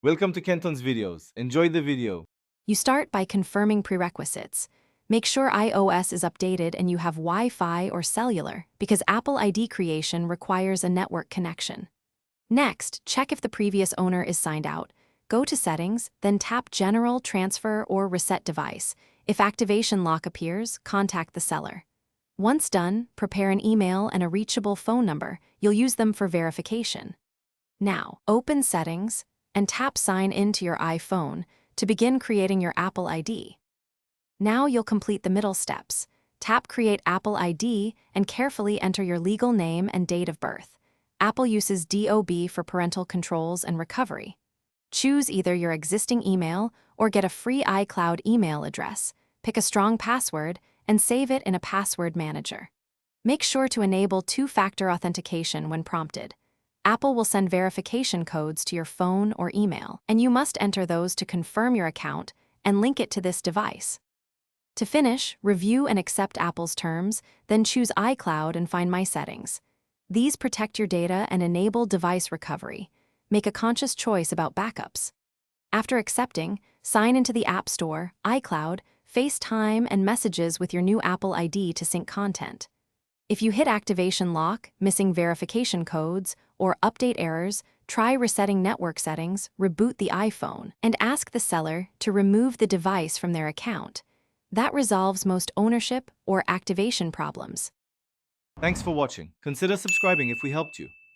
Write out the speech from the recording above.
Welcome to Kenton's videos. Enjoy the video. You start by confirming prerequisites. Make sure iOS is updated and you have Wi-Fi or cellular, because Apple ID creation requires a network connection. Next, check if the previous owner is signed out. Go to Settings, then tap General, Transfer, or Reset Device. If activation lock appears, contact the seller. Once done, prepare an email and a reachable phone number. You'll use them for verification. Now, open Settings and tap Sign In to your iPhone to begin creating your Apple ID. Now you'll complete the middle steps. Tap Create Apple ID and carefully enter your legal name and date of birth. Apple uses DOB for parental controls and recovery. Choose either your existing email or get a free iCloud email address. Pick a strong password and save it in a password manager. Make sure to enable two-factor authentication when prompted. Apple will send verification codes to your phone or email, and you must enter those to confirm your account and link it to this device. To finish, review and accept Apple's terms, then choose iCloud and find My Settings. These protect your data and enable device recovery. Make a conscious choice about backups. After accepting, sign into the App Store, iCloud, FaceTime, and Messages with your new Apple ID to sync content. If you hit activation lock, missing verification codes, or update errors, try resetting network settings, reboot the iPhone, and ask the seller to remove the device from their account. That resolves most ownership or activation problems. Thanks for watching. Consider subscribing if we helped you.